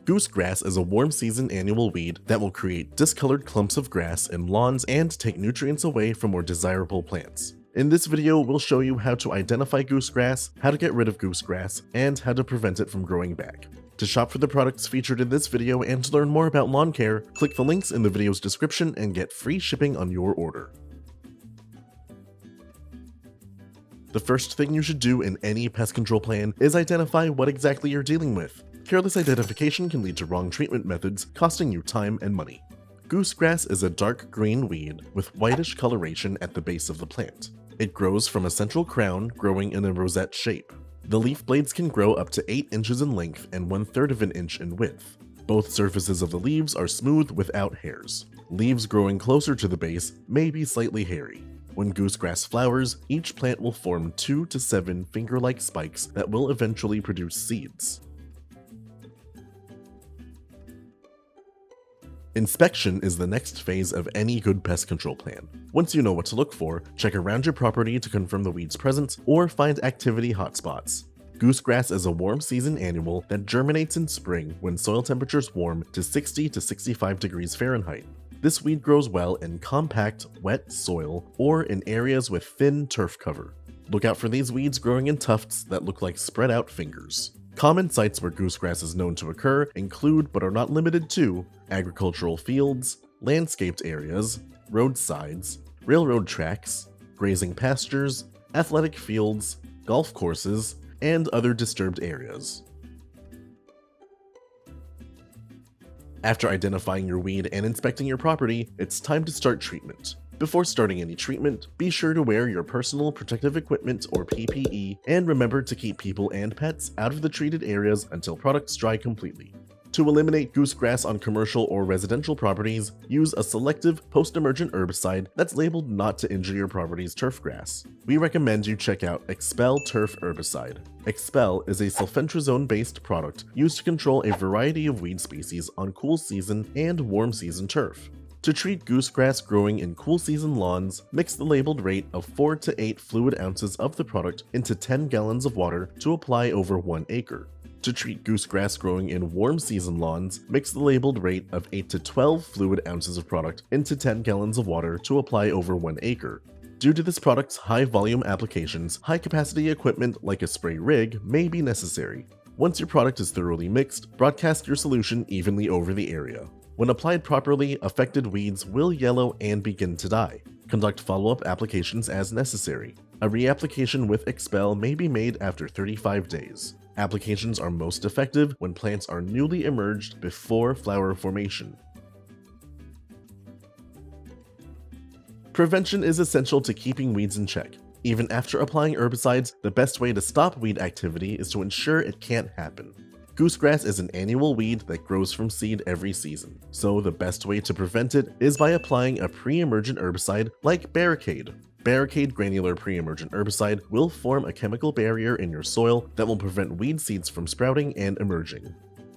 Goosegrass is a warm season annual weed that will create discolored clumps of grass in lawns and take nutrients away from more desirable plants. In this video, we'll show you how to identify goosegrass, how to get rid of goosegrass, and how to prevent it from growing back. To shop for the products featured in this video and to learn more about lawn care, click the links in the video's description and get free shipping on your order. The first thing you should do in any pest control plan is identify what exactly you're dealing with. Careless identification can lead to wrong treatment methods, costing you time and money. Goosegrass is a dark green weed with whitish coloration at the base of the plant. It grows from a central crown, growing in a rosette shape. The leaf blades can grow up to 8 inches in length and 1/3 of an inch in width. Both surfaces of the leaves are smooth without hairs. Leaves growing closer to the base may be slightly hairy. When goosegrass flowers, each plant will form 2 to 7 finger-like spikes that will eventually produce seeds. Inspection is the next phase of any good pest control plan. Once you know what to look for, check around your property to confirm the weed's presence or find activity hotspots. Goosegrass is a warm season annual that germinates in spring when soil temperatures warm to 60 to 65 degrees Fahrenheit. This weed grows well in compact, wet soil or in areas with thin turf cover. Look out for these weeds growing in tufts that look like spread out fingers. Common sites where goosegrass is known to occur include, but are not limited to, agricultural fields, landscaped areas, roadsides, railroad tracks, grazing pastures, athletic fields, golf courses, and other disturbed areas. After identifying your weed and inspecting your property, it's time to start treatment. Before starting any treatment, be sure to wear your personal protective equipment or PPE, and remember to keep people and pets out of the treated areas until products dry completely. To eliminate goosegrass on commercial or residential properties, use a selective post-emergent herbicide that's labeled not to injure your property's turf grass. We recommend you check out Expel Turf Herbicide. Expel is a sulfentrazone-based product used to control a variety of weed species on cool season and warm season turf. To treat goosegrass growing in cool season lawns, mix the labeled rate of 4 to 8 fluid ounces of the product into 10 gallons of water to apply over 1 acre. To treat goosegrass growing in warm season lawns, mix the labeled rate of 8 to 12 fluid ounces of product into 10 gallons of water to apply over 1 acre. Due to this product's high volume applications, high capacity equipment like a spray rig may be necessary. Once your product is thoroughly mixed, broadcast your solution evenly over the area. When applied properly, affected weeds will yellow and begin to die. Conduct follow-up applications as necessary. A reapplication with Expel may be made after 35 days. Applications are most effective when plants are newly emerged before flower formation. Prevention is essential to keeping weeds in check. Even after applying herbicides, the best way to stop weed activity is to ensure it can't happen. Goosegrass is an annual weed that grows from seed every season, so the best way to prevent it is by applying a pre-emergent herbicide like Barricade. Barricade Granular Pre-Emergent Herbicide will form a chemical barrier in your soil that will prevent weed seeds from sprouting and emerging.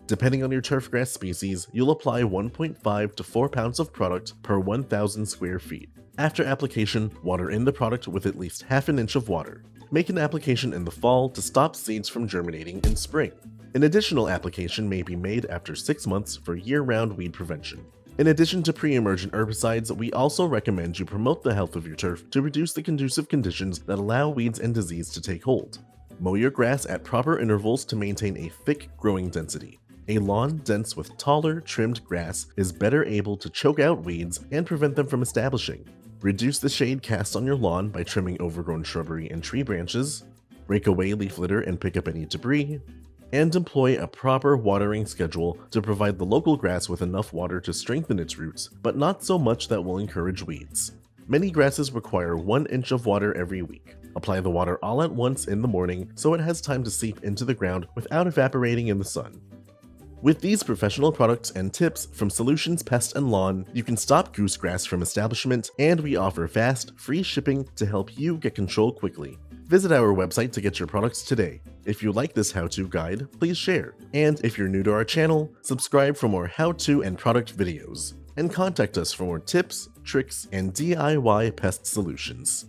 Depending on your turfgrass species, you'll apply 1.5 to 4 pounds of product per 1,000 square feet. After application, water in the product with at least half an inch of water. Make an application in the fall to stop seeds from germinating in spring. An additional application may be made after 6 months for year-round weed prevention. In addition to pre-emergent herbicides, we also recommend you promote the health of your turf to reduce the conducive conditions that allow weeds and disease to take hold. Mow your grass at proper intervals to maintain a thick growing density. A lawn dense with taller, trimmed grass is better able to choke out weeds and prevent them from establishing. Reduce the shade cast on your lawn by trimming overgrown shrubbery and tree branches. Rake away leaf litter and pick up any debris. And employ a proper watering schedule to provide the local grass with enough water to strengthen its roots, but not so much that will encourage weeds. Many grasses require 1 inch of water every week. Apply the water all at once in the morning so it has time to seep into the ground without evaporating in the sun. With these professional products and tips from Solutions Pest and Lawn, you can stop goosegrass from establishment, and we offer fast, free shipping to help you get control quickly. Visit our website to get your products today. If you like this how-to guide, please share. And if you're new to our channel, subscribe for more how-to and product videos. And contact us for more tips, tricks, and DIY pest solutions.